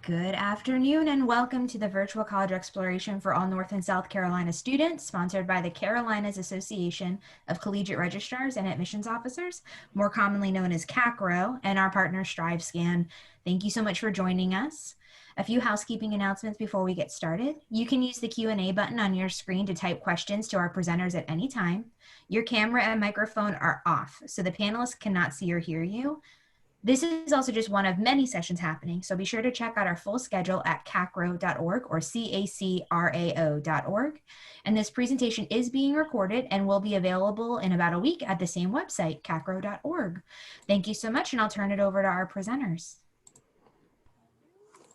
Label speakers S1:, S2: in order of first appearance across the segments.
S1: Good afternoon and welcome to the Virtual College Exploration for all North and South Carolina students, sponsored by the Carolinas Association of Collegiate Registrars and Admissions Officers, more commonly known as CACRAO, and our partner StriveScan. Thank you so much for joining us. A few housekeeping announcements before we get started. You can use the Q&A button on your screen to type questions to our presenters at any time. Your camera and microphone are off, so the panelists cannot see or hear you. This is also just one of many sessions happening, so be sure to check out our full schedule at cacrao.org or CACRAO.org. And this presentation is being recorded and will be available in about a week at the same website, cacrao.org. Thank you so much, and I'll turn it over to our presenters.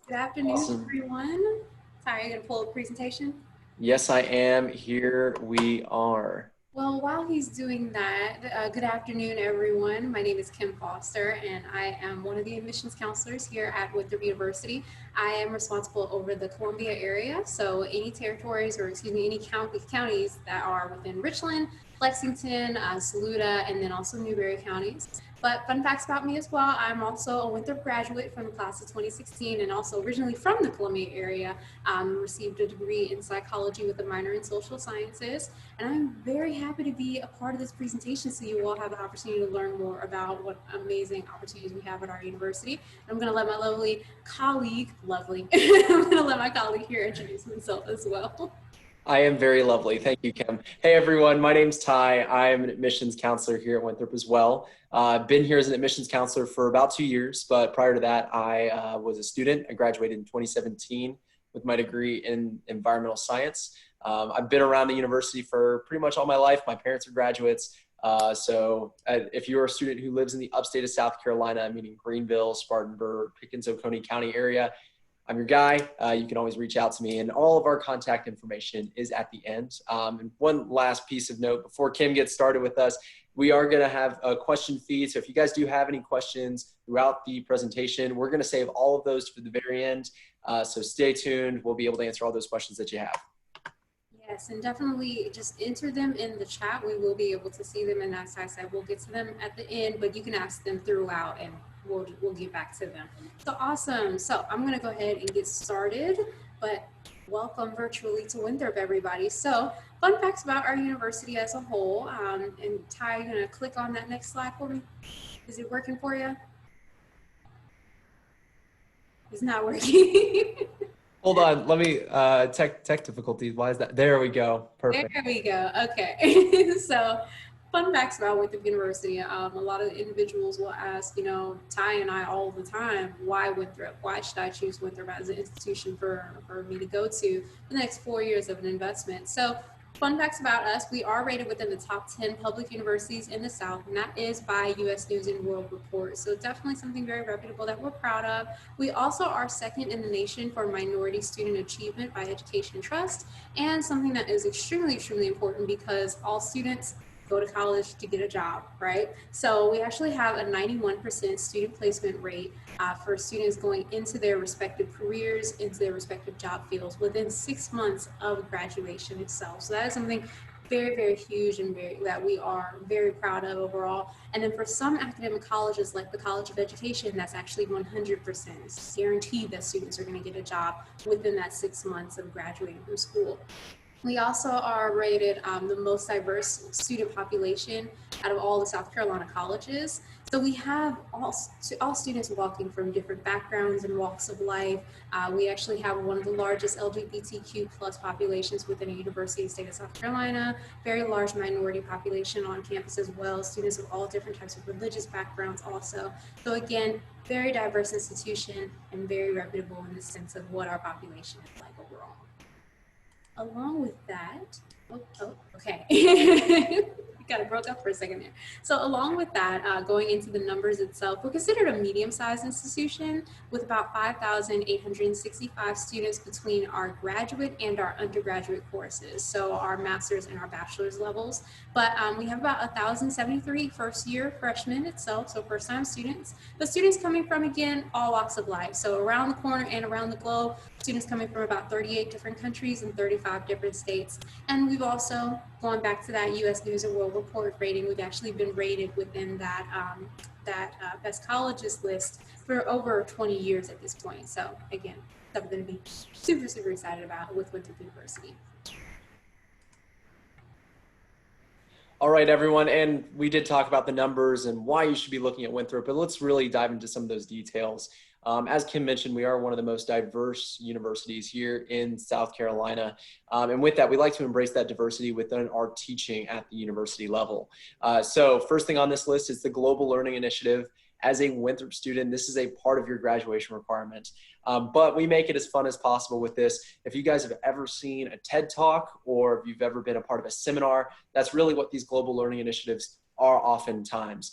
S2: Good afternoon, everyone. Ty, are you going to pull up the presentation?
S3: Yes, I am. Here we are.
S2: Well, while he's doing that, good afternoon, everyone. My name is Kim Foster, and I am one of the admissions counselors here at Winthrop University. I am responsible over the Columbia area, so any territories, or excuse me, any counties that are within Richland, Lexington, Saluda, and then also Newberry counties. But fun facts about me as well, I'm also a Winthrop graduate from the class of 2016 and also originally from the Columbia area, received a degree in psychology with a minor in social sciences. And I'm very happy to be a part of this presentation so you all have an opportunity to learn more about what amazing opportunities we have at our university. And I'm gonna let my lovely colleague, I'm gonna let my colleague here introduce himself as well.
S3: I am very lovely. Thank you, Kim. Hey, everyone. My name's Ty. I am an admissions counselor here at Winthrop as well. I've been here as an admissions counselor for about 2 years, but prior to that, I was a student. I graduated in 2017 with my degree in environmental science. I've been around the university for pretty much all my life. My parents are graduates. So if you're a student who lives in the upstate of South Carolina, meaning Greenville, Spartanburg, Pickens, Oconee County area, I'm your guy. You can always reach out to me, and all of our contact information is at the end. And one last piece of note before Kim gets started with us, we are going to have a question feed. So if you guys do have any questions throughout the presentation, we're going to save all of those for the very end. So stay tuned. We'll be able to answer all those questions that you have.
S2: Yes, and definitely just enter them in the chat. We will be able to see them, and as I said, we'll get to them at the end, but you can ask them throughout and we'll get back to them. So awesome. So I'm going to go ahead and get started, but welcome virtually to Winthrop, everybody. So fun facts about our university as a whole. And Ty, you're going to click on that next slide for me. Is it working for you? It's not working.
S3: Hold on. Let me, tech difficulties. Why is that? There we go. Perfect.
S2: There we go. Okay. So fun facts about Winthrop University. A lot of individuals will ask, you know, Ty and I all the time, why Winthrop? Why should I choose Winthrop as an institution for me to go to the next 4 years of an investment? So fun facts about us, we are rated within the top 10 public universities in the South, and that is by U.S. News and World Report. So definitely something very reputable that we're proud of. We also are second in the nation for minority student achievement by Education Trust, and something that is extremely, extremely important because all students go to college to get a job, right? So we actually have a 91% student placement rate for students going into their respective careers, into their respective job fields within 6 months of graduation itself. So that is something very, very huge and that we are very proud of overall. And then for some academic colleges like the College of Education, that's actually 100%. It's guaranteed that students are going to get a job within that 6 months of graduating from school. We also are rated the most diverse student population out of all the South Carolina colleges. So we have all students walking from different backgrounds and walks of life. We actually have one of the largest LGBTQ plus populations within a university in the state of South Carolina, very large minority population on campus as well, students of all different types of religious backgrounds also. So again, very diverse institution and very reputable in the sense of what our population is like overall. Along with that, okay. Got it broke up for a second there. So along with that, going into the numbers itself, we're considered a medium-sized institution with about 5,865 students between our graduate and our undergraduate courses, so our master's and our bachelor's levels. But we have about 1,073 first-year freshmen itself, so first-time students. The students coming from, again, all walks of life, so around the corner and around the globe, students coming from about 38 different countries and 35 different states. And we've also, going back to that U.S. News and World Report rating, we've actually been rated within that, best colleges list for over 20 years at this point. So again, something to be super, super excited about with Winthrop University.
S3: All right, everyone, and we did talk about the numbers and why you should be looking at Winthrop, but let's really dive into some of those details. As Kim mentioned, we are one of the most diverse universities here in South Carolina. And with that, we like to embrace that diversity within our teaching at the university level. So first thing on this list is the Global Learning Initiative. As a Winthrop student, this is a part of your graduation requirement. But we make it as fun as possible with this. If you guys have ever seen a TED Talk or if you've ever been a part of a seminar, that's really what these global learning initiatives are oftentimes.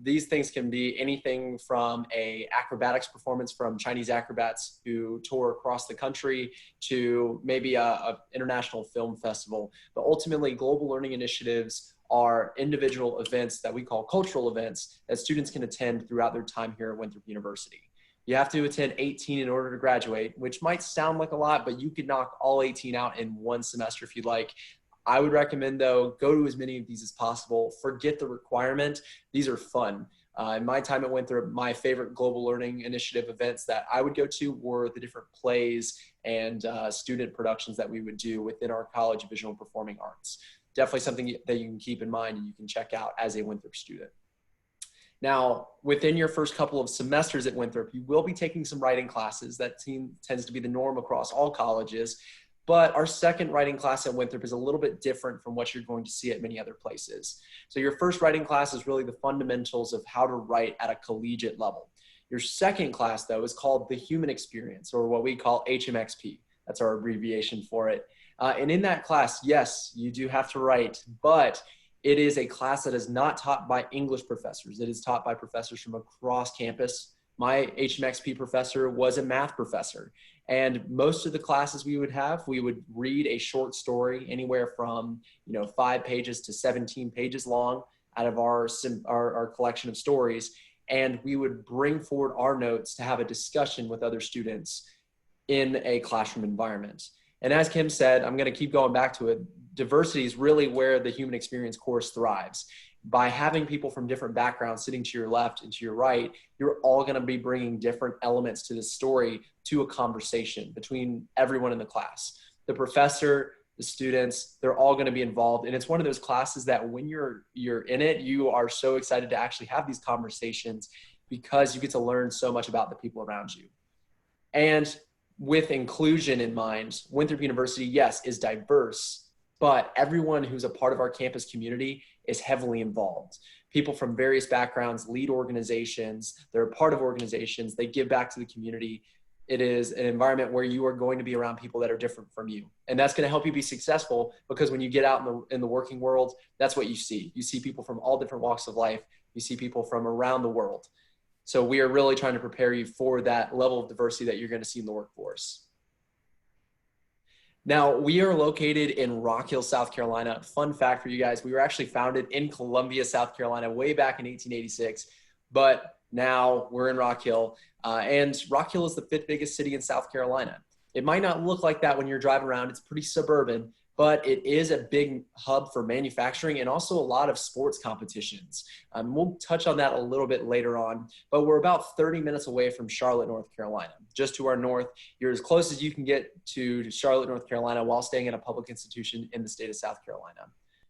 S3: These things can be anything from a acrobatics performance from Chinese acrobats who tour across the country to maybe a international film festival. But ultimately, global learning initiatives are individual events that we call cultural events that students can attend throughout their time here at Winthrop University. You have to attend 18 in order to graduate, which might sound like a lot, but you could knock all 18 out in one semester if you'd like. I would recommend, though, go to as many of these as possible. Forget the requirement. These are fun. In my time at Winthrop, my favorite global learning initiative events that I would go to were the different plays and student productions that we would do within our College of Visual and Performing Arts. Definitely something that you can keep in mind and you can check out as a Winthrop student. Now, within your first couple of semesters at Winthrop, you will be taking some writing classes. That tends to be the norm across all colleges. But our second writing class at Winthrop is a little bit different from what you're going to see at many other places. So your first writing class is really the fundamentals of how to write at a collegiate level. Your second class, though, is called the Human Experience, or what we call HMXP. That's our abbreviation for it. And in that class, yes, you do have to write, but it is a class that is not taught by English professors. It is taught by professors from across campus. My HMXP professor was a math professor. And most of the classes we would read a short story anywhere from 5 pages to 17 pages long out of our collection of stories. And we would bring forward our notes to have a discussion with other students in a classroom environment. And as Kim said, I'm going to keep going back to it, diversity is really where the human experience course thrives. By having people from different backgrounds sitting to your left and to your right, you're all going to be bringing different elements to the story to a conversation between everyone in the class. The professor, the students, they're all going to be involved. And it's one of those classes that when you're in it, you are so excited to actually have these conversations because you get to learn so much about the people around you. And with inclusion in mind, Winthrop University, yes, is diverse, but everyone who's a part of our campus community is heavily involved. People from various backgrounds lead organizations, they're a part of organizations, they give back to the community. It is an environment where you are going to be around people that are different from you. And that's going to help you be successful because when you get out in the working world, that's what you see. You see people from all different walks of life. You see people from around the world. So we are really trying to prepare you for that level of diversity that you're going to see in the workforce. Now, we are located in Rock Hill, South Carolina. Fun fact for you guys, we were actually founded in Columbia, South Carolina, way back in 1886, but now we're in Rock Hill, and Rock Hill is the 5th biggest city in South Carolina. It might not look like that when you're driving around. It's pretty suburban, but it is a big hub for manufacturing and also a lot of sports competitions. We'll touch on that a little bit later on, but we're about 30 minutes away from Charlotte, North Carolina. Just to our north, you're as close as you can get to Charlotte, North Carolina while staying in a public institution in the state of South Carolina.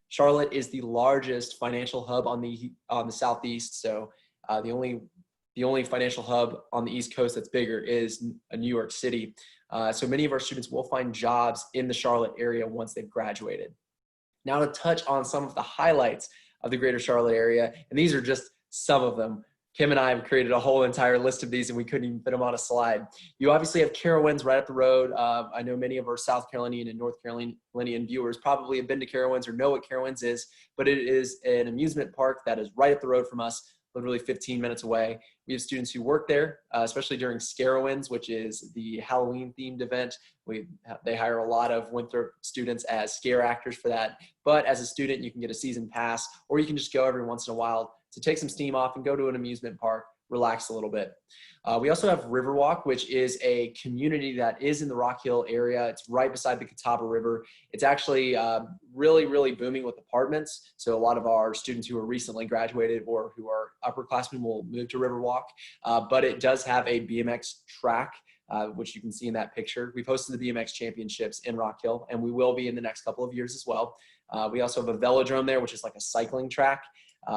S3: Charlotte is the largest financial hub on the southeast, so the only financial hub on the East Coast that's bigger is New York City. So many of our students will find jobs in the Charlotte area once they've graduated. Now to touch on some of the highlights of the greater Charlotte area, and these are just some of them. Kim and I have created a whole entire list of these and we couldn't even fit them on a slide. You obviously have Carowinds right up the road. I know many of our South Carolinian and North Carolinian viewers probably have been to Carowinds or know what Carowinds is, but it is an amusement park that is right up the road from us, literally 15 minutes away. We have students who work there, especially during Scarowinds, which is the Halloween-themed event. They hire a lot of Winthrop students as scare actors for that. But as a student, you can get a season pass, or you can just go every once in a while to take some steam off and go to an amusement park relax a little bit. We also have Riverwalk, which is a community that is in the Rock Hill area. It's right beside the Catawba River. It's actually really, really booming with apartments. So a lot of our students who are recently graduated or who are upperclassmen will move to Riverwalk. But it does have a BMX track, which you can see in that picture. We've hosted the BMX championships in Rock Hill, and we will be in the next couple of years as well. We also have a velodrome there, which is like a cycling track.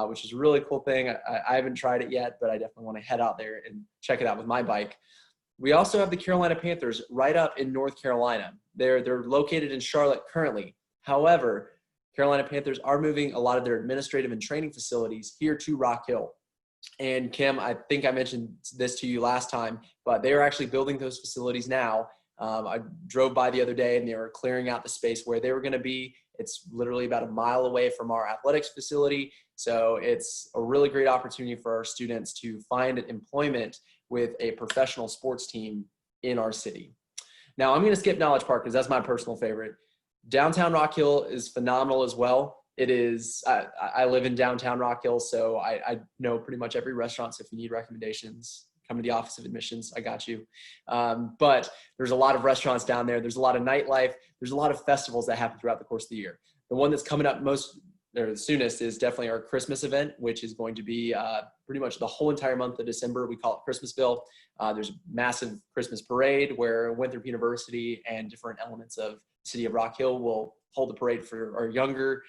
S3: Which is a really cool thing. I haven't tried it yet, but I definitely want to head out there and check it out with my bike. We also have the Carolina Panthers right up in North Carolina. They're located in Charlotte currently. However, Carolina Panthers are moving a lot of their administrative and training facilities here to Rock Hill. And Kim, I think I mentioned this to you last time, but they are actually building those facilities now. I drove by the other day and they were clearing out the space where they were going to be. It's literally about a mile away from our athletics facility. So it's a really great opportunity for our students to find employment with a professional sports team in our city. Now I'm going to skip Knowledge Park because that's my personal favorite. Downtown Rock Hill is phenomenal as well. It is, I live in downtown Rock Hill, so I know pretty much every restaurant. So if you need recommendations, come to the Office of Admissions, I got you. But there's a lot of restaurants down there. There's a lot of nightlife. There's a lot of festivals that happen throughout the course of the year. The one that's coming up the soonest is definitely our Christmas event, which is going to be pretty much the whole entire month of December. We call it Christmasville. There's a massive Christmas parade where Winthrop University and different elements of the city of Rock Hill will hold the parade for our younger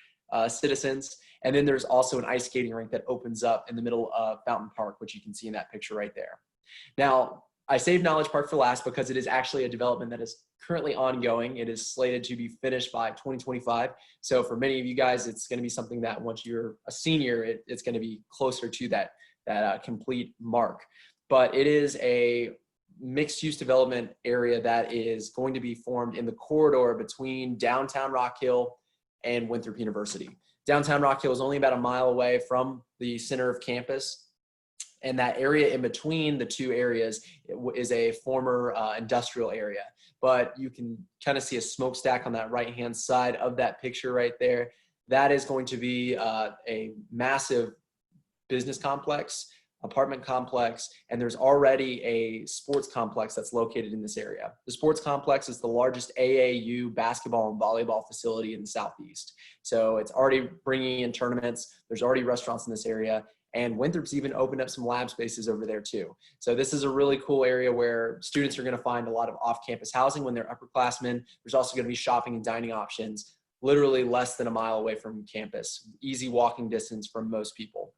S3: citizens. And then there's also an ice skating rink that opens up in the middle of Fountain Park, which you can see in that picture right there. Now, I saved Knowledge Park for last because it is actually a development that is currently ongoing. It is slated to be finished by 2025. So for many of you guys, it's going to be something that once you're a senior, it's going to be closer to that complete mark. But it is a mixed-use development area that is going to be formed in the corridor between downtown Rock Hill and Winthrop University. Downtown Rock Hill is only about a mile away from the center of campus. And that area in between the two areas is a former industrial area. But you can kind of see a smokestack on that right-hand side of that picture right there. That is going to be a massive business complex, apartment complex, and there's already a sports complex that's located in this area. The sports complex is the largest AAU basketball and volleyball facility in the Southeast. So it's already bringing in tournaments. There's already restaurants in this area. And Winthrop's even opened up some lab spaces over there too. So this is a really cool area where students are going to find a lot of off-campus housing when they're upperclassmen. There's also going to be shopping and dining options, literally less than a mile away from campus. Easy walking distance from most people.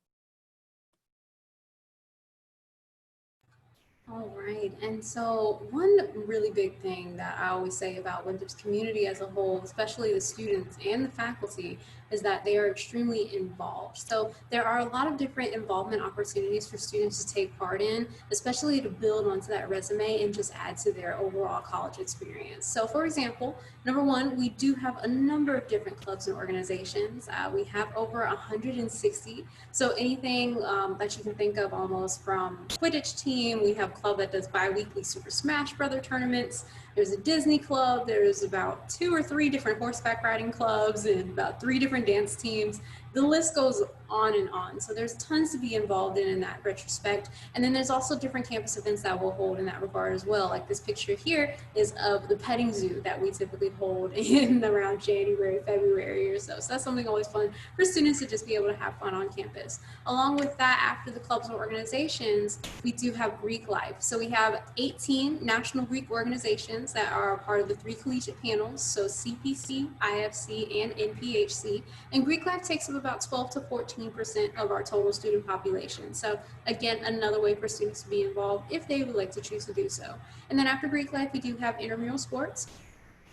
S2: All right, and so one really big thing that I always say about Winthrop's community as a whole, especially the students and the faculty, is that they are extremely involved. So there are a lot of different involvement opportunities for students to take part in, especially to build onto that resume and just add to their overall college experience. So for example, number one, we do have a number of different clubs and organizations. We have over 160. So anything that you can think of, almost from Quidditch team, we have a club that does bi-weekly Super Smash Brother tournaments. There's a Disney club, there's about 2 or 3 different horseback riding clubs and about 3 different dance teams. The list goes on and on. So there's tons to be involved in that retrospect. And then there's also different campus events that we'll hold in that regard as well. Like this picture here is of the petting zoo that we typically hold in around January, February or so. So that's something always fun for students to just be able to have fun on campus. Along with that, after the clubs and organizations, we do have Greek life. So we have 18 national Greek organizations that are part of the 3 collegiate panels. So CPC, IFC, and NPHC. And Greek life takes up about 12 to 14% of our total student population. So again, another way for students to be involved if they would like to choose to do so. And then after Greek life, we do have intramural sports.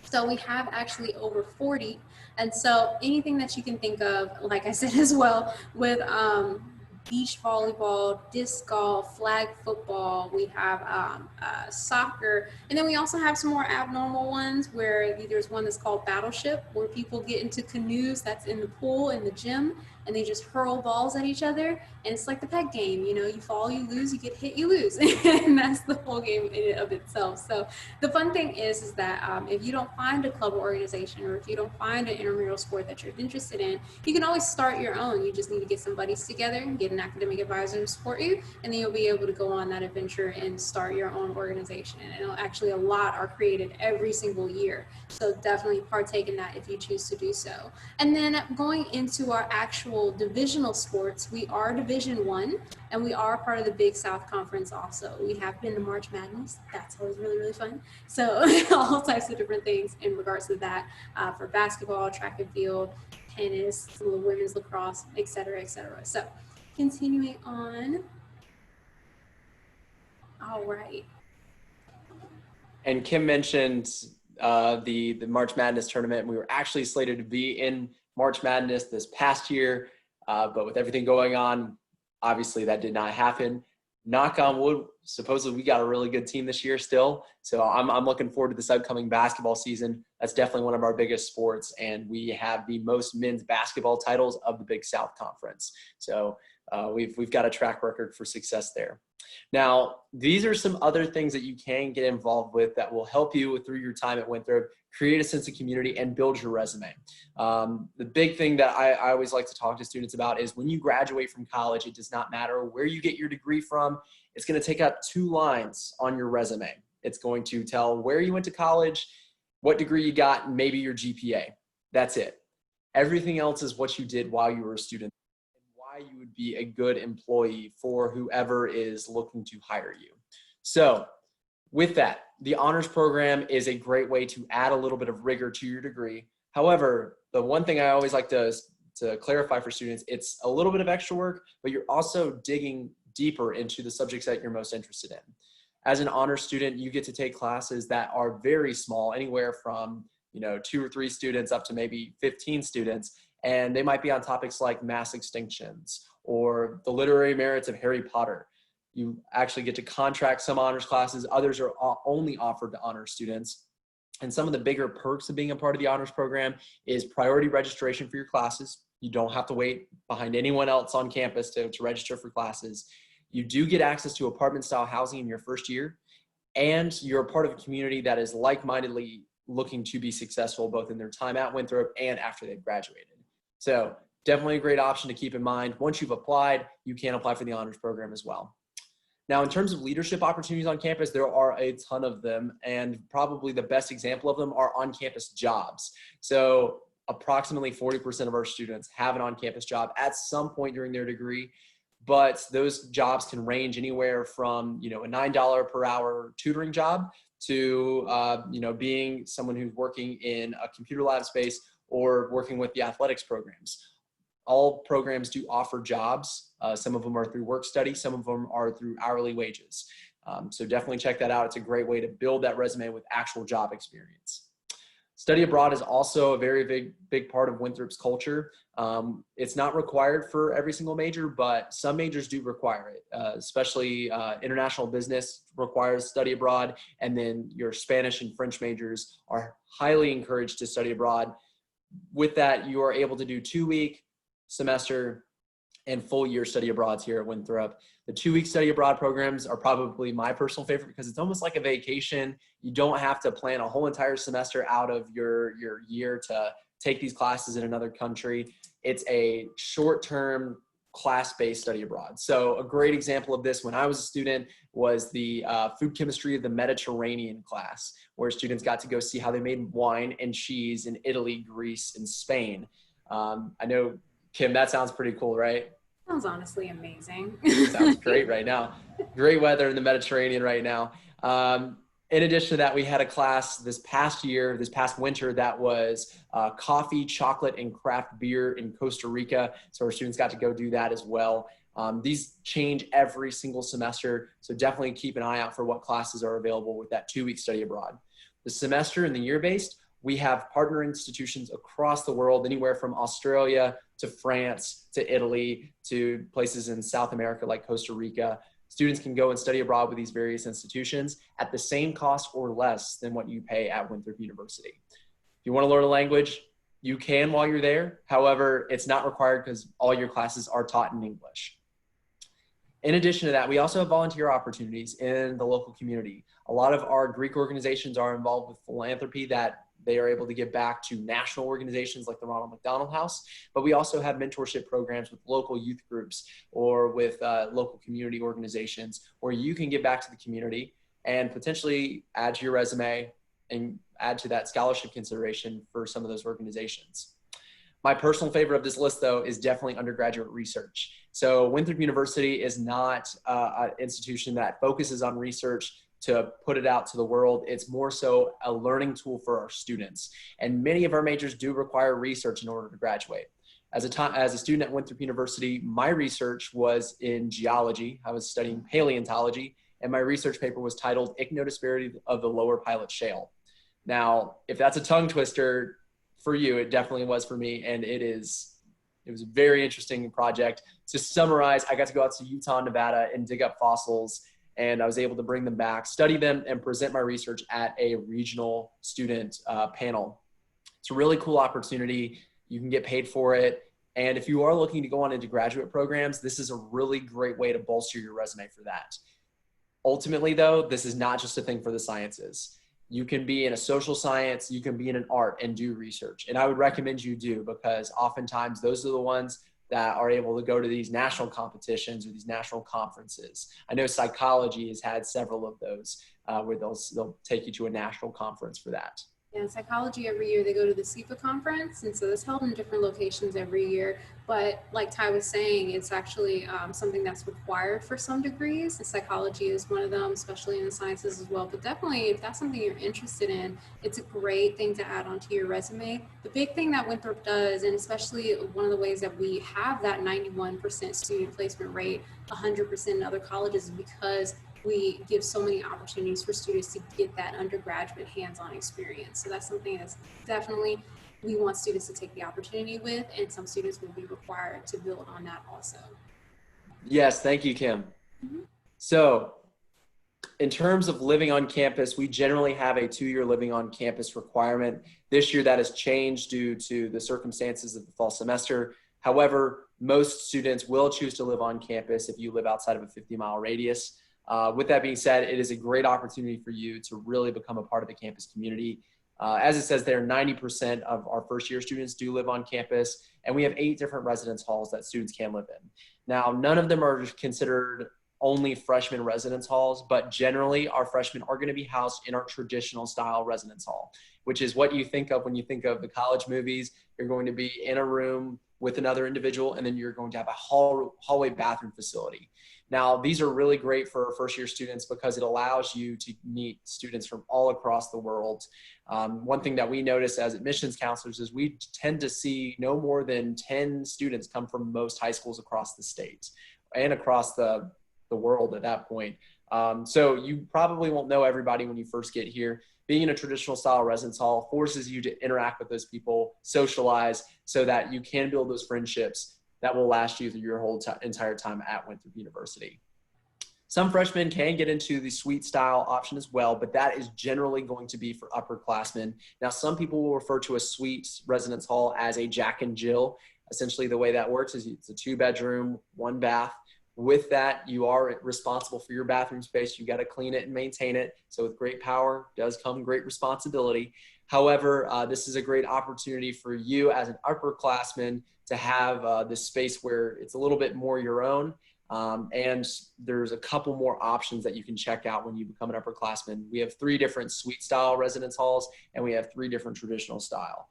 S2: So we have actually over 40. And so anything that you can think of, like I said as well, with beach volleyball, disc golf, flag football, we have soccer, and then we also have some more abnormal ones where there's one that's called Battleship, where people get into canoes that's in the pool in the gym, and they just hurl balls at each other. And it's like the peg game, you know, you fall, you lose, you get hit, you lose. And that's the whole game in and of itself. So the fun thing is that if you don't find a club or organization, or if you don't find an intramural sport that you're interested in, you can always start your own. You just need to get some buddies together, get an academic advisor to support you, and then you'll be able to go on that adventure and start your own organization. And actually a lot are created every single year. So definitely partake in that if you choose to do so. And then going into our actual divisional sports, we are Division I, and we are part of the Big South Conference also. We have been to March Madness. That's always really, really fun. So all types of different things in regards to that for basketball, track and field, tennis, women's lacrosse, et cetera, et cetera. So continuing on. All right.
S3: And Kim mentioned the March Madness tournament. We were actually slated to be in March Madness this past year, but with everything going on, obviously that did not happen. Knock on wood, supposedly we got a really good team this year still. So I'm looking forward to this upcoming basketball season. That's definitely one of our biggest sports, and we have the most men's basketball titles of the Big South Conference. So we've got a track record for success there. Now, these are some other things that you can get involved with that will help you through your time at Winthrop, create a sense of community, and build your resume. The big thing that I always like to talk to students about is when you graduate from college, it does not matter where you get your degree from. It's going to take up 2 lines on your resume. It's going to tell where you went to college, what degree you got, and maybe your GPA. That's it. Everything else is what you did while you were a student, you would be a good employee for whoever is looking to hire you. So with that, the honors program is a great way to add a little bit of rigor to your degree. However, the one thing I always like to clarify for students, it's a little bit of extra work, but you're also digging deeper into the subjects that you're most interested in. As an honors student, you get to take classes that are very small, anywhere from 2 or 3 students up to maybe 15 students. And they might be on topics like mass extinctions or the literary merits of Harry Potter. You actually get to contract some honors classes. Others are only offered to honors students. And some of the bigger perks of being a part of the honors program is priority registration for your classes. You don't have to wait behind anyone else on campus to register for classes. You do get access to apartment-style housing in your first year. And you're a part of a community that is like-mindedly looking to be successful both in their time at Winthrop and after they've graduated. So definitely a great option to keep in mind. Once you've applied, you can apply for the honors program as well. Now, in terms of leadership opportunities on campus, there are a ton of them, and probably the best example of them are on-campus jobs. So approximately 40% of our students have an on-campus job at some point during their degree, but those jobs can range anywhere from a $9 per hour tutoring job to being someone who's working in a computer lab space or working with the athletics programs. All programs do offer jobs. Some of them are through work study. Some of them are through hourly wages. So definitely check that out. It's a great way to build that resume with actual job experience. Study abroad is also a very big part of Winthrop's culture. It's not required for every single major, but some majors do require it, especially international business requires study abroad. And then your Spanish and French majors are highly encouraged to study abroad. With that, you are able to do 2-week, semester, and full year study abroads here at Winthrop. The 2-week study abroad programs are probably my personal favorite because it's almost like a vacation. You don't have to plan a whole entire semester out of your year to take these classes in another country. It's a short-term class-based study abroad. So a great example of this when I was a student was the food chemistry of the Mediterranean class, where students got to go see how they made wine and cheese in Italy, Greece, and Spain. I know, Kim, that sounds pretty cool, right?
S2: Sounds honestly amazing.
S3: Sounds great right now. Great weather in the Mediterranean right now. In addition to that, we had a class this past winter, that was coffee, chocolate, and craft beer in Costa Rica. So our students got to go do that as well. These change every single semester, so definitely keep an eye out for what classes are available with that 2-week study abroad. The semester and the year-based, we have partner institutions across the world, anywhere from Australia to France to Italy to places in South America like Costa Rica. Students can go and study abroad with these various institutions at the same cost or less than what you pay at Winthrop University. If you want to learn a language, You can while you're there. However, it's not required because all your classes are taught in English. In addition to that, we also have volunteer opportunities in the local community. A lot of our Greek organizations are involved with philanthropy that they are able to give back to national organizations like the Ronald McDonald House, but we also have mentorship programs with local youth groups or with local community organizations where you can give back to the community and potentially add to your resume and add to that scholarship consideration for some of those organizations. My personal favorite of this list, though, is definitely undergraduate research. So Winthrop University is not an institution that focuses on research to put it out to the world. It's more so a learning tool for our students. And many of our majors do require research in order to graduate. As a student at Winthrop University, my research was in geology. I was studying paleontology, and my research paper was titled Ichthyodisparity of the Lower Pilot Shale. Now, if that's a tongue twister for you, it definitely was for me, and it was a very interesting project. To summarize, I got to go out to Utah, Nevada, and dig up fossils, and I was able to bring them back, study them, and present my research at a regional student panel. It's a really cool opportunity. You can get paid for it, and if you are looking to go on into graduate programs, this is a really great way to bolster your resume for that. Ultimately, though, this is not just a thing for the sciences. You can be in a social science, you can be in an art and do research. And I would recommend you do, because oftentimes those are the ones that are able to go to these national competitions or these national conferences. I know psychology has had several of those where they'll take you to a national conference for that.
S2: Yeah, in psychology, every year they go to the CEPA conference, and so it's held in different locations every year. But like Ty was saying, it's actually something that's required for some degrees. And psychology is one of them, especially in the sciences as well. But definitely, if that's something you're interested in, it's a great thing to add onto your resume. The big thing that Winthrop does, and especially one of the ways that we have that 91% student placement rate, 100% in other colleges, is because we give so many opportunities for students to get that undergraduate hands-on experience. So that's something that's definitely we want students to take the opportunity with, and some students will be required to build on that also.
S3: Yes, thank you, Kim.
S2: Mm-hmm.
S3: So in terms of living on campus, we generally have a 2-year living on campus requirement. This year that has changed due to the circumstances of the fall semester. However, most students will choose to live on campus if you live outside of a 50-mile radius. With that being said, it is a great opportunity for you to really become a part of the campus community. As it says there, 90% of our first-year students do live on campus, and we have 8 different residence halls that students can live in. Now, none of them are considered only freshman residence halls, but generally our freshmen are going to be housed in our traditional style residence hall, which is what you think of when you think of the college movies. You're going to be in a room with another individual, and then you're going to have a hallway bathroom facility. Now, these are really great for first-year students because it allows you to meet students from all across the world. One thing that we notice as admissions counselors is we tend to see no more than 10 students come from most high schools across the state and across the world at that point. So you probably won't know everybody when you first get here. Being in a traditional style residence hall forces you to interact with those people, socialize, so that you can build those friendships that will last you through your whole entire time at Winthrop University. Some freshmen can get into the suite style option as well, but that is generally going to be for upperclassmen. Now, some people will refer to a suite residence hall as a Jack and Jill. Essentially, the way that works is it's a 2-bedroom, 1 bath. With that, you are responsible for your bathroom space. You got to clean it and maintain it. So with great power does come great responsibility. However, this is a great opportunity for you as an upperclassman to have this space where it's a little bit more your own. And there's a couple more options that you can check out when you become an upperclassman. We have 3 different suite style residence halls, and we have 3 different traditional style.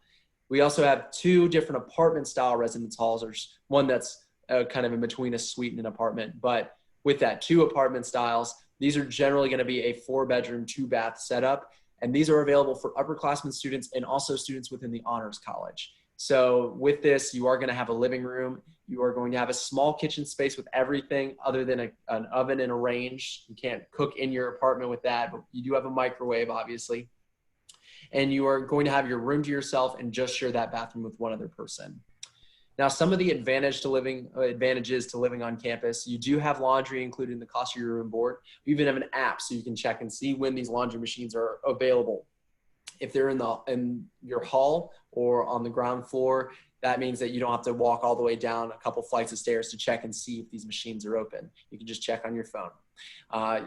S3: We also have 2 different apartment style residence halls. There's one that's kind of in between a suite and an apartment. But with that 2 apartment styles, these are generally going to be a 4-bedroom, 2-bath setup. And these are available for upperclassmen students and also students within the Honors College. So with this, you are going to have a living room. You are going to have a small kitchen space with everything other than an oven and a range. You can't cook in your apartment with that, but you do have a microwave, obviously. And you are going to have your room to yourself and just share that bathroom with one other person. Now, some of the advantages to living on campus, you do have laundry included in the cost of your room board. We even have an app so you can check and see when these laundry machines are available. If they're in your hall or on the ground floor, that means that you don't have to walk all the way down a couple flights of stairs to check and see if these machines are open. You can just check on your phone.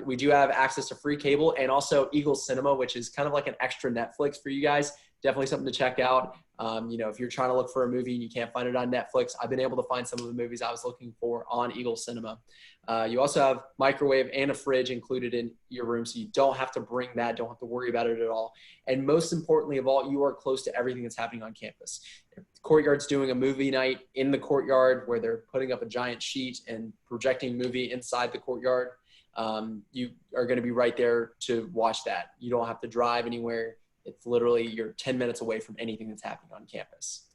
S3: We do have access to free cable and also Eagle Cinema, which is kind of like an extra Netflix for you guys. Definitely something to check out. If you're trying to look for a movie and you can't find it on Netflix, I've been able to find some of the movies I was looking for on Eagle Cinema. You also have microwave and a fridge included in your room, so you don't have to bring that, don't have to worry about it at all. And most importantly of all, you are close to everything that's happening on campus. The courtyard's doing a movie night in the courtyard where they're putting up a giant sheet and projecting a movie inside the courtyard. You are going to be right there to watch that. You don't have to drive anywhere. It's literally you're 10 minutes away from anything that's happening on campus.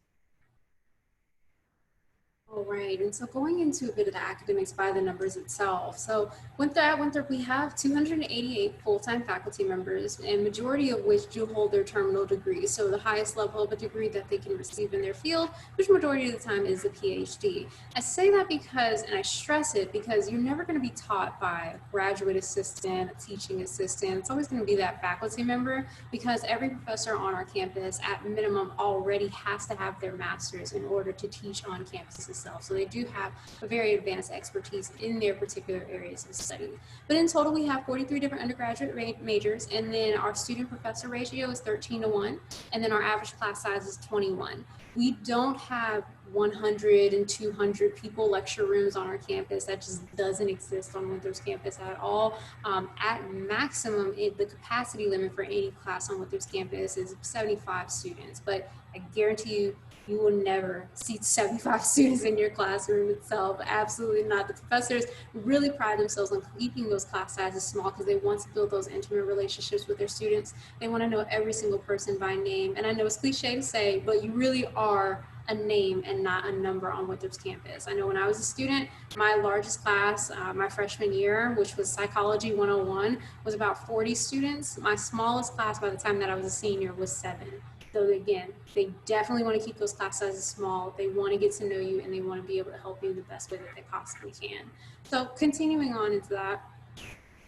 S2: All right, and so going into a bit of the academics by the numbers itself. So at Winthrop, we have 288 full-time faculty members, and majority of which do hold their terminal degree. So the highest level of a degree that they can receive in their field, which majority of the time is a PhD. I say that because, and I stress it, because you're never going to be taught by a graduate assistant, a teaching assistant. It's always going to be that faculty member, because every professor on our campus at minimum already has to have their master's in order to teach on campus itself. So they do have a very advanced expertise in their particular areas of study. But in total, we have 43 different undergraduate majors, and then our student-professor ratio is 13:1, and then our average class size is 21. We don't have 100 and 200 people lecture rooms on our campus. That just doesn't exist on Winthrop's campus at all. At maximum, the capacity limit for any class on Winthrop's campus is 75 students, but I guarantee you, you will never see 75 students in your classroom itself. Absolutely not. The professors really pride themselves on keeping those class sizes small because they want to build those intimate relationships with their students. They want to know every single person by name. And I know it's cliche to say, but you really are a name and not a number on Winthrop's campus. I know when I was a student, my largest class, my freshman year, which was Psychology 101, was about 40 students. My smallest class by the time that I was a senior was 7. So again, they definitely want to keep those class sizes small. They want to get to know you and they want to be able to help you the best way that they possibly can. So continuing on into that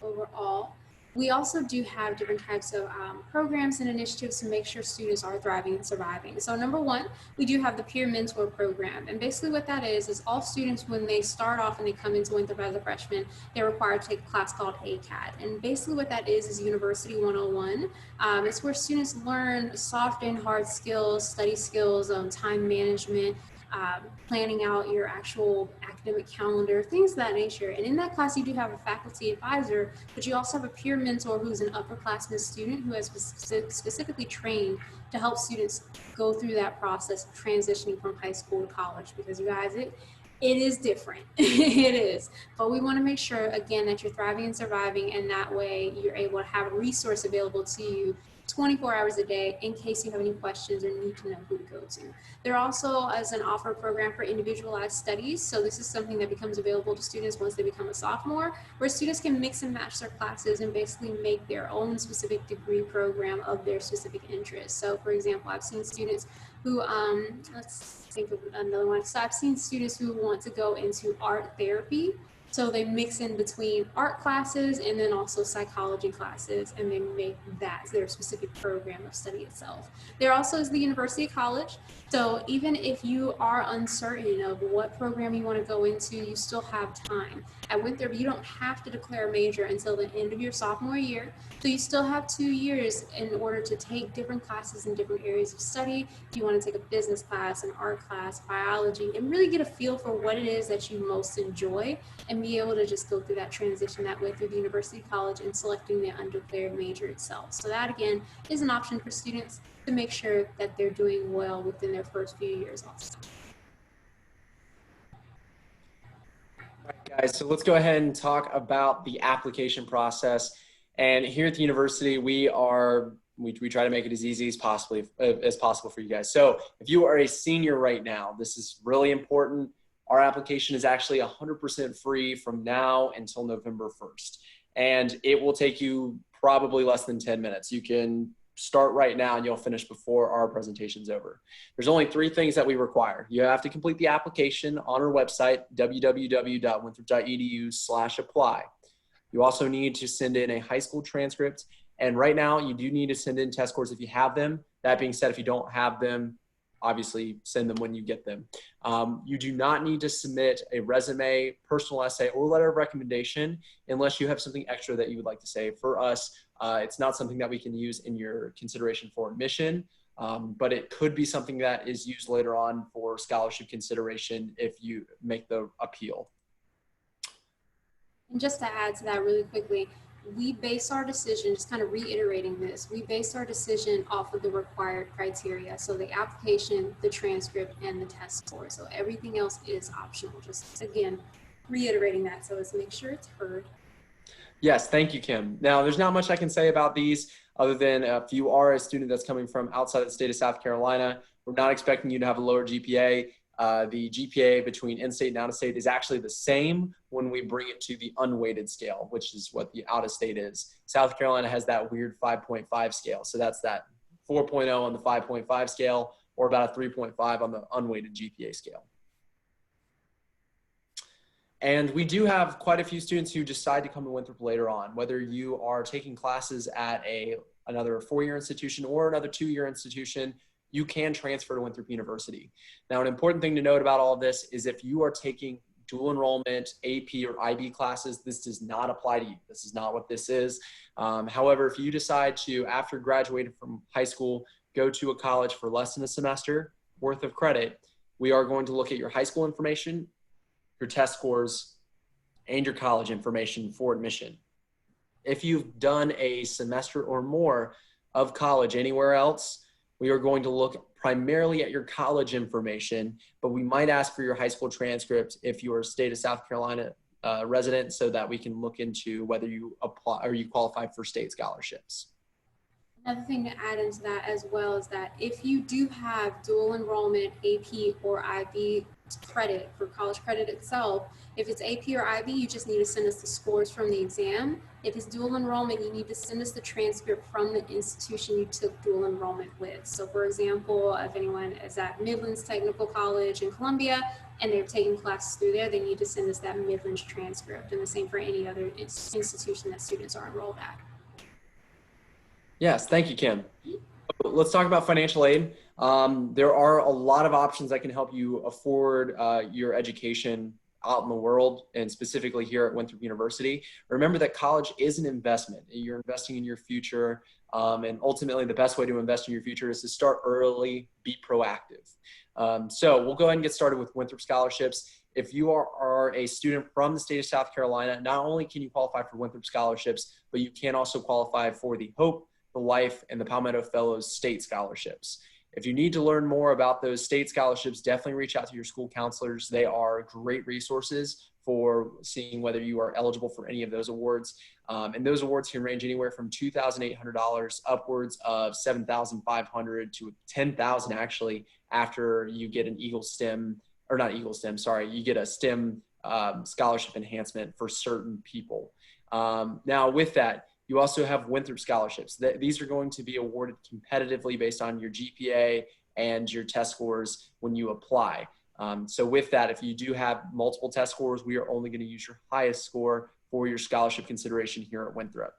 S2: overall, we also do have different types of programs and initiatives to make sure students are thriving and surviving. So number one, we do have the peer mentor program. And basically what that is all students, when they start off and they come into Winthrop as a freshman, they're required to take a class called ACAD. And basically what that is University 101. It's where students learn soft and hard skills, study skills, time management, planning out your actual academic calendar, things of that nature. And in that class, you do have a faculty advisor, but you also have a peer mentor who's an upperclassman student who has specifically trained to help students go through that process of transitioning from high school to college. Because you guys, it is different. It is. But we want to make sure, again, that you're thriving and surviving, and that way you're able to have a resource available to you 24 hours a day in case you have any questions or need to know who to go to. There also is an offer program for individualized studies. So this is something that becomes available to students once they become a sophomore, where students can mix and match their classes and basically make their own specific degree program of their specific interest. So for example, I've seen students who, let's think of another one. So I've seen students who want to go into art therapy. So they mix in between art classes and then also psychology classes, and they make that their specific program of study itself. There also is the University College. So even if you are uncertain of what program you want to go into, you still have time. At Winthrop, you don't have to declare a major until the end of your sophomore year. So you still have 2 years in order to take different classes in different areas of study. If you want to take a business class, an art class, biology, and really get a feel for what it is that you most enjoy, and be able to just go through that transition that way through the University College and selecting the undeclared major itself. So that, again, is an option for students to make sure that they're doing well within their first few years also.
S3: All right, guys, so let's go ahead and talk about the application process. And here at the university, we try to make it as easy as possible for you guys. So if you are a senior right now, this is really important. Our application is actually 100% free from now until November 1st. And it will take you probably less than 10 minutes. You can start right now and you'll finish before our presentation's over. There's only 3 things that we require. You have to complete the application on our website, www.winthrop.edu/apply. You also need to send in a high school transcript And right now, you do need to send in test scores if you have them. That being said, if you don't have them, obviously send them when you get them. You do not need to submit a resume, personal essay, or letter of recommendation unless you have something extra that you would like to say. For us, it's not something that we can use in your consideration for admission, but it could be something that is used later on for scholarship consideration if you make the appeal.
S2: And just to add to that really quickly, we base our decision, just kind of reiterating this, we base our decision off of the required criteria. So the application, the transcript, and the test score. So everything else is optional. Just again, reiterating that. So let's make sure it's heard.
S3: Yes, thank you, Kim. Now, there's not much I can say about these other than if you are a student that's coming from outside of the state of South Carolina, we're not expecting you to have a lower GPA. The GPA between in-state and out-of-state is actually the same when we bring it to the unweighted scale, which is what the out-of-state is. South Carolina has that weird 5.5 scale. So that's that 4.0 on the 5.5 scale, or about a 3.5 on the unweighted GPA scale. And we do have quite a few students who decide to come to Winthrop later on, whether you are taking classes at another 4-year institution or another 2-year institution. You can transfer to Winthrop University. Now, an important thing to note about all of this is if you are taking dual enrollment, AP or IB classes, this does not apply to you. This is not what this is. However, if you decide to, after graduating from high school, go to a college for less than a semester worth of credit, we are going to look at your high school information, your test scores, and your college information for admission. If you've done a semester or more of college anywhere else, we are going to look primarily at your college information, but we might ask for your high school transcript if you are a state of South Carolina resident, so that we can look into whether you apply or you qualify for state scholarships.
S2: Another thing to add into that as well is that if you do have dual enrollment, AP or IB credit for college credit itself, if it's AP or IB, you just need to send us the scores from the exam. If it's dual enrollment, you need to send us the transcript from the institution you took dual enrollment with. So for example, if anyone is at Midlands Technical College in Columbia and they're taking classes through there, they need to send us that Midlands transcript, and the same for any other institution that students are enrolled at.
S3: Yes, thank you, Kim. Let's talk about financial aid. There are a lot of options that can help you afford your education out in the world, and specifically here at Winthrop University. Remember that college is an investment. You're investing in your future, and ultimately the best way to invest in your future is to start early, be proactive. So we'll go ahead and get started with Winthrop scholarships. If you are a student from the state of South Carolina, not only can you qualify for Winthrop scholarships, but you can also qualify for the HOPE, the Life, and the Palmetto Fellows state scholarships. If you need to learn more about those state scholarships, definitely reach out to your school counselors. They are great resources for seeing whether you are eligible for any of those awards. And those awards can range anywhere from $2,800 upwards of $7,500 to $10,000 actually, after you get an Eagle STEM, or not Eagle STEM, sorry, you get a STEM scholarship enhancement for certain people. Now with that, you also have Winthrop scholarships. These are going to be awarded competitively based on your GPA and your test scores when you apply. So with that, if you do have multiple test scores, we are only going to use your highest score for your scholarship consideration here at Winthrop.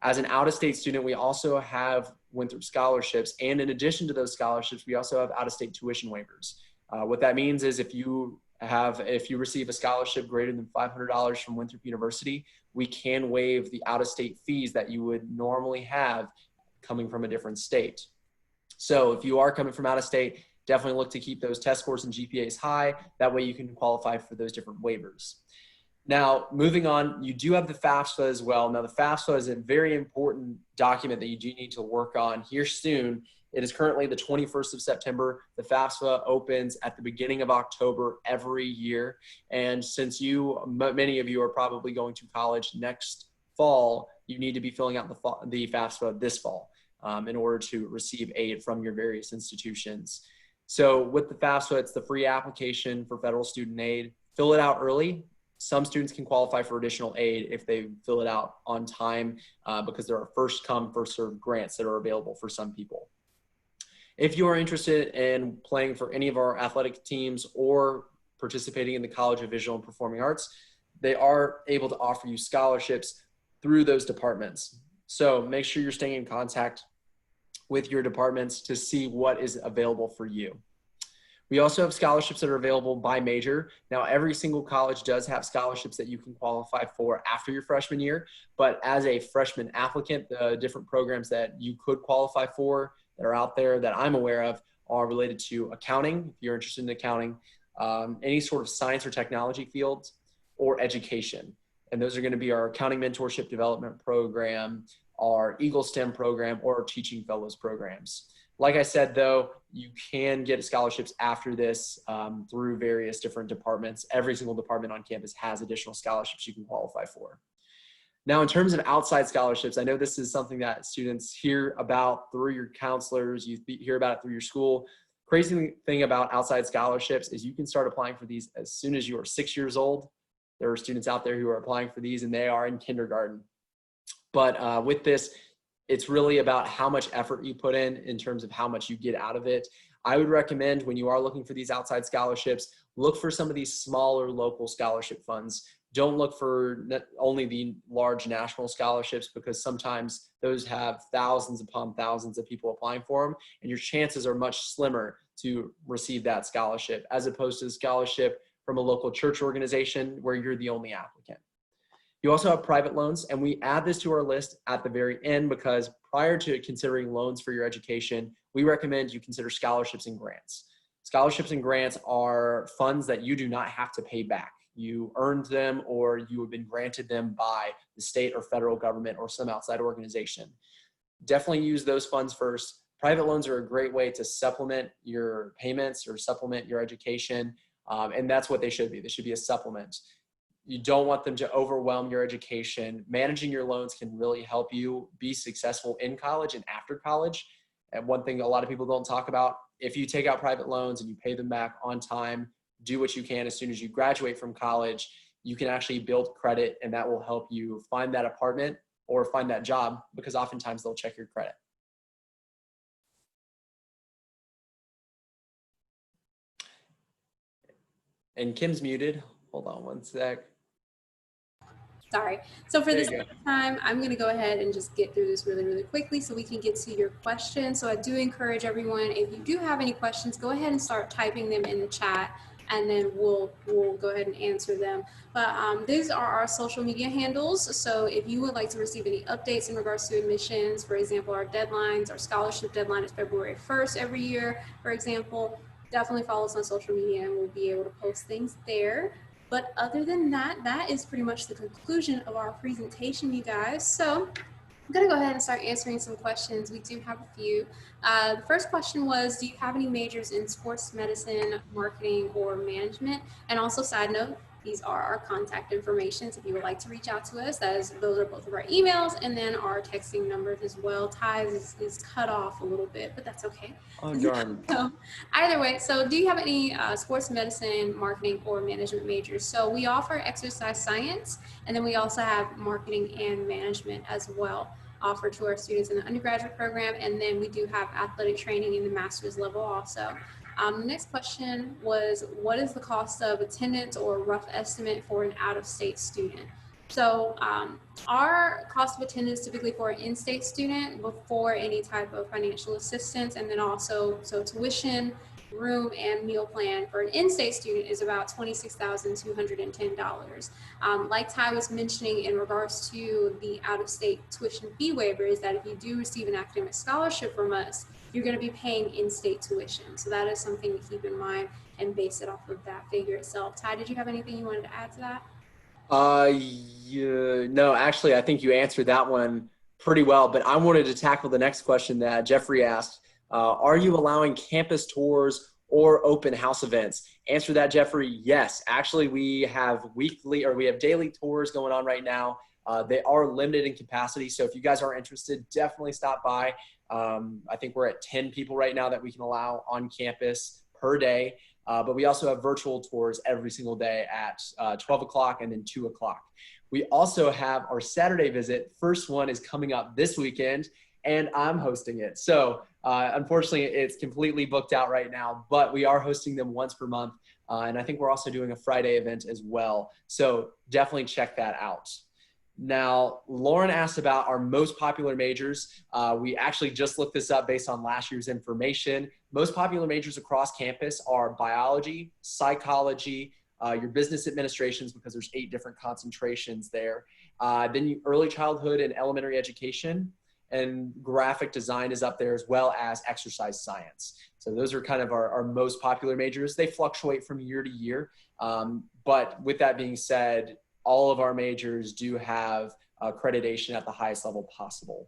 S3: As an out-of-state student, we also have Winthrop scholarships. And in addition to those scholarships, we also have out-of-state tuition waivers. What that means is if you receive a scholarship greater than $500 from Winthrop University, we can waive the out-of-state fees that you would normally have coming from a different state. So if you are coming from out of state, definitely look to keep those test scores and GPAs high. That way you can qualify for those different waivers. Now, moving on, you do have the FAFSA as well. Now, the FAFSA is a very important document that you do need to work on here soon. It is currently the 21st of September. The FAFSA opens at the beginning of October every year. And since many of you are probably going to college next fall, you need to be filling out the FAFSA this fall in order to receive aid from your various institutions. So with the FAFSA, it's the free application for federal student aid. Fill it out early. Some students can qualify for additional aid if they fill it out on time because there are first come, first served grants that are available for some people. If you are interested in playing for any of our athletic teams or participating in the College of Visual and Performing Arts, they are able to offer you scholarships through those departments. So make sure you're staying in contact with your departments to see what is available for you. We also have scholarships that are available by major. Now, every single college does have scholarships that you can qualify for after your freshman year, but as a freshman applicant, the different programs that you could qualify for that are out there that I'm aware of are related to accounting, if you're interested in accounting, any sort of science or technology fields, or education. And those are going to be our accounting mentorship development program, our Eagle STEM program, or our teaching fellows programs. Like I said, though, you can get scholarships after this through various different departments. Every single department on campus has additional scholarships you can qualify for. Now, in terms of outside scholarships, I know this is something that students hear about through your counselors, you hear about it through your school. Crazy thing about outside scholarships is you can start applying for these as soon as you are 6 years old. There are students out there who are applying for these and they are in kindergarten. But with this, it's really about how much effort you put in terms of how much you get out of it. I would recommend when you are looking for these outside scholarships, look for some of these smaller local scholarship funds. Don't look for only the large national scholarships, because sometimes those have thousands upon thousands of people applying for them, and your chances are much slimmer to receive that scholarship as opposed to a scholarship from a local church organization where you're the only applicant. You also have private loans, and we add this to our list at the very end because prior to considering loans for your education, we recommend you consider scholarships and grants. Scholarships and grants are funds that you do not have to pay back. You earned them or you have been granted them by the state or federal government or some outside organization. Definitely use those funds first. Private loans are a great way to supplement your payments or supplement your education, and that's what they should be. They should be a supplement. You don't want them to overwhelm your education. Managing your loans can really help you be successful in college and after college. And one thing a lot of people don't talk about, if you take out private loans and you pay them back on time, do what you can as soon as you graduate from college, you can actually build credit, and that will help you find that apartment or find that job, because oftentimes they'll check your credit. And Kim's muted. Hold on one sec.
S2: Sorry. So for this time, I'm going to go ahead and just get through this really, really quickly so we can get to your questions. So I do encourage everyone, if you do have any questions, go ahead and start typing them in the chat, and then we'll go ahead and answer them. But these are our social media handles. So if you would like to receive any updates in regards to admissions, for example, our deadlines, our scholarship deadline is February 1st every year, for example, definitely follow us on social media and we'll be able to post things there. But other than that, that is pretty much the conclusion of our presentation, you guys. So I'm gonna go ahead and start answering some questions. We do have a few. The first question was, do you have any majors in sports medicine, marketing, or management? And also, side note, these are our contact information. If you would like to reach out to us, those are both of our emails and then our texting numbers as well. Ty's is cut off a little bit, but that's okay.
S3: Oh, darn.
S2: So either way, so do you have any sports medicine, marketing, or management majors? So we offer exercise science, and then we also have marketing and management as well offered to our students in the undergraduate program, and then we do have athletic training in the master's level also. The next question was, what is the cost of attendance or rough estimate for an out-of-state student? So our cost of attendance typically for an in-state student before any type of financial assistance, and then also tuition, room, and meal plan for an in-state student is about $26,210. Like Ty was mentioning in regards to the out-of-state tuition fee waiver, is that if you do receive an academic scholarship from us, you're going to be paying in-state tuition. So that is something to keep in mind and base it off of that figure itself. Ty, did you have anything you wanted to add to that?
S3: No, actually, I think you answered that one pretty well, but I wanted to tackle the next question that Jeffrey asked. Are you allowing campus tours or open house events? Answer that, Jeffrey. Yes, actually, we have daily tours going on right now. They are limited in capacity. So if you guys are interested, definitely stop by. I think we're at 10 people right now that we can allow on campus per day. But we also have virtual tours every single day at 12 o'clock and then 2 o'clock. We also have our Saturday visit. First one is coming up this weekend, and I'm hosting it. So unfortunately, it's completely booked out right now, but we are hosting them once per month. And I think we're also doing a Friday event as well. So definitely check that out. Now, Lauren asked about our most popular majors. We actually just looked this up based on last year's information. Most popular majors across campus are biology, psychology, your business administrations, because there's 8 different concentrations there. Then early childhood and elementary education, and graphic design is up there, as well as exercise science. So those are kind of our most popular majors. They fluctuate from year to year. But with that being said, all of our majors do have accreditation at the highest level possible.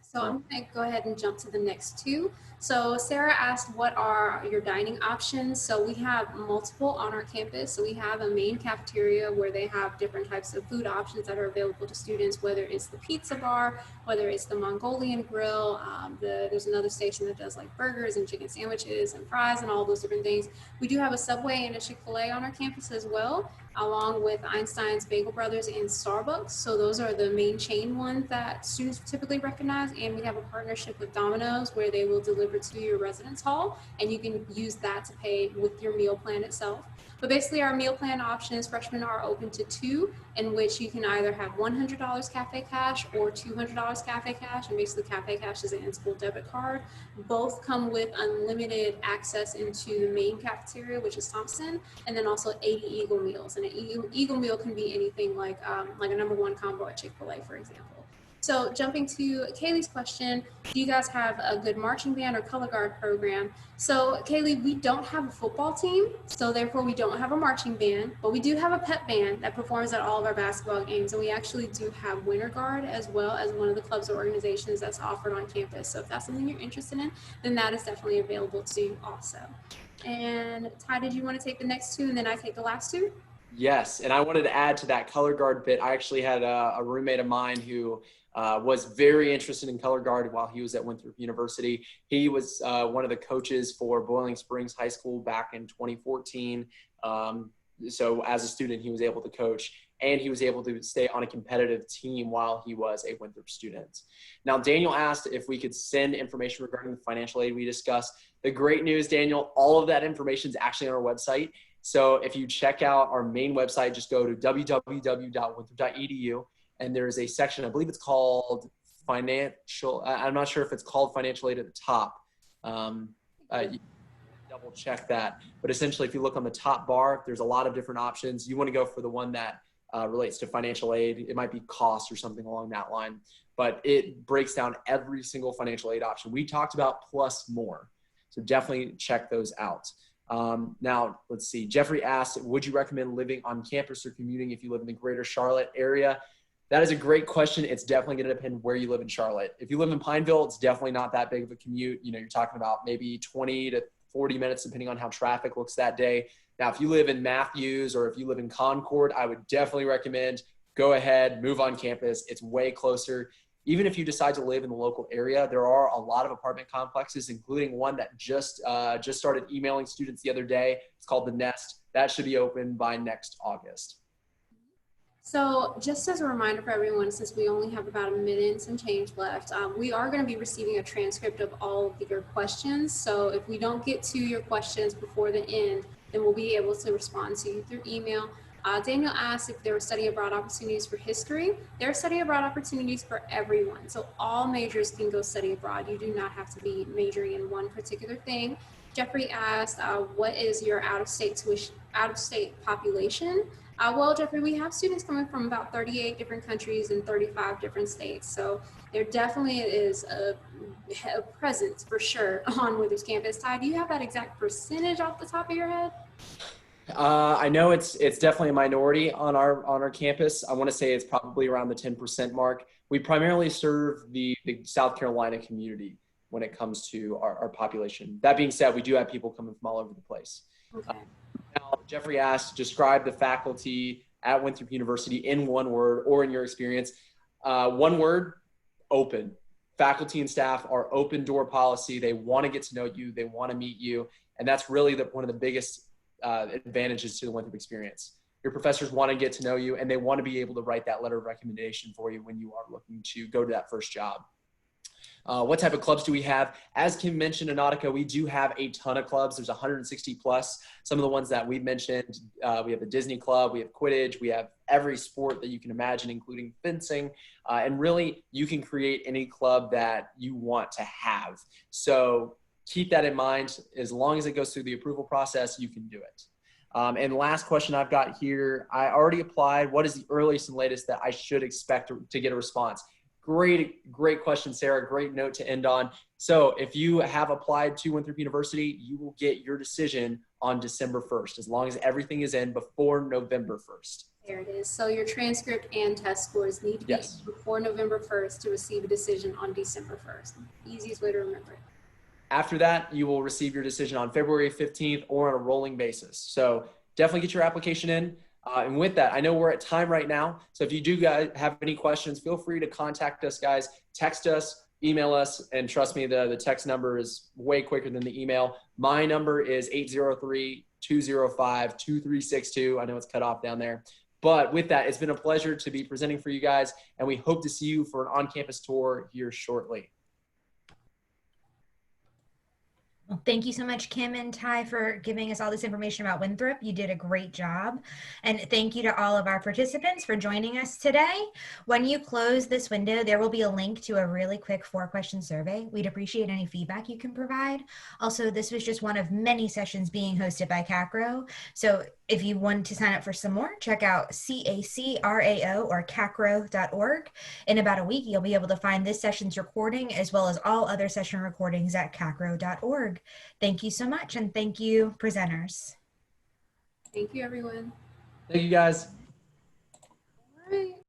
S2: So I'm going to go ahead and jump to the next 2. So Sarah asked, what are your dining options? So we have multiple on our campus. So we have a main cafeteria where they have different types of food options that are available to students, whether it's the pizza bar, whether it's the Mongolian grill. There's another station that does like burgers and chicken sandwiches and fries and all those different things. We do have a Subway and a Chick-fil-A on our campus as well, along with Einstein's Bagel Brothers and Starbucks. So those are the main chain ones that students typically recognize. And we have a partnership with Domino's where they will deliver to your residence hall, and you can use that to pay with your meal plan itself. But basically our meal plan options, freshmen are open to 2, in which you can either have $100 Cafe Cash or $200 Cafe Cash. And basically Cafe Cash is an in-school debit card. Both come with unlimited access into the main cafeteria, which is Thompson, and then also 80 Eagle meals. And an Eagle meal can be anything like a #1 combo at Chick-fil-A, for example. So jumping to Kaylee's question, do you guys have a good marching band or color guard program? So Kaylee, we don't have a football team, so therefore we don't have a marching band, but we do have a pep band that performs at all of our basketball games. And we actually do have Winter Guard as well as one of the clubs or organizations that's offered on campus. So if that's something you're interested in, then that is definitely available to you also. And Ty, did you want to take the next 2 and then I take the last 2?
S3: Yes, and I wanted to add to that color guard bit. I actually had a roommate of mine who was very interested in color guard while he was at Winthrop University. He was one of the coaches for Boiling Springs High School back in 2014. So as a student, he was able to coach, and he was able to stay on a competitive team while he was a Winthrop student. Now, Daniel asked if we could send information regarding the financial aid we discussed. The great news, Daniel, all of that information is actually on our website. So if you check out our main website, just go to www.winthrop.edu, and there's a section, I believe it's called financial. I'm not sure if it's called financial aid at the top. You double check that. But essentially, if you look on the top bar, there's a lot of different options. You want to go for the one that relates to financial aid. It might be cost or something along that line, but it breaks down every single financial aid option we talked about plus more. So definitely check those out. Now, let's see. Jeffrey asked, would you recommend living on campus or commuting if you live in the greater Charlotte area? That is a great question. It's definitely going to depend where you live in Charlotte. If you live in Pineville, it's definitely not that big of a commute. You know, you're talking about maybe 20 to 40 minutes, depending on how traffic looks that day. Now, if you live in Matthews or if you live in Concord, I would definitely recommend go ahead, move on campus. It's way closer. Even if you decide to live in the local area, there are a lot of apartment complexes, including one that just started emailing students the other day. It's called The Nest. That should be open by next August.
S2: So just as a reminder for everyone, since we only have about a minute and some change left, we are going to be receiving a transcript of all of your questions. So if we don't get to your questions before the end, then we'll be able to respond to you through email. Daniel asked if there were study abroad opportunities for history. There are study abroad opportunities for everyone. So all majors can go study abroad. You do not have to be majoring in one particular thing. Jeffrey asked, what is your out-of-state population? Well, Jeffrey, we have students coming from about 38 different countries and 35 different states. So there definitely is a presence for sure on Winthrop's campus. Ty, do you have that exact percentage off the top of your head?
S3: I know it's definitely a minority on our campus. I want to say it's probably around the 10% mark. We primarily serve the South Carolina community when it comes to our population. That being said, we do have people coming from all over the place.
S2: Okay.
S3: Now, Jeffrey asked, describe the faculty at Winthrop University in one word or in your experience. One word, open. Faculty and staff are open door policy. They want to get to know you. They want to meet you. And that's really one of the biggest advantages to the Winthrop experience. Your professors want to get to know you, and they want to be able to write that letter of recommendation for you when you are looking to go to that first job. What type of clubs do we have? As Kim mentioned, Anoutica, we do have a ton of clubs. There's 160 plus. Some of the ones that we've mentioned, we have the Disney Club, we have Quidditch, we have every sport that you can imagine, including fencing. And really, you can create any club that you want to have. So keep that in mind. As long as it goes through the approval process, you can do it. And last question I've got here, I already applied. What is the earliest and latest that I should expect to get a response? Great question, Sarah. Great note to end on. So if you have applied to Winthrop University, you will get your decision on December 1st, as long as everything is in before November 1st.
S2: There it is. So your transcript and test scores need to be before November 1st to receive a decision on December 1st. Easiest way to remember it.
S3: After that, you will receive your decision on February 15th or on a rolling basis. So definitely get your application in. And with that, I know we're at time right now. So if you do guys have any questions, feel free to contact us, guys. Text us, email us, and trust me, the text number is way quicker than the email. My number is 803-205-2362. I know it's cut off down there. But with that, it's been a pleasure to be presenting for you guys, and we hope to see you for an on-campus tour here shortly.
S1: Well, thank you so much, Kim and Ty, for giving us all this information about Winthrop. You did a great job. And thank you to all of our participants for joining us today. When you close this window, there will be a link to a really quick 4-question survey. We'd appreciate any feedback you can provide. Also, this was just one of many sessions being hosted by CACRAO. So if you want to sign up for some more, check out CACRAO or CACRAO.org. In about a week, you'll be able to find this session's recording as well as all other session recordings at CACRAO.org. Thank you so much, and thank you, presenters.
S2: Thank you, everyone.
S3: Thank you, guys.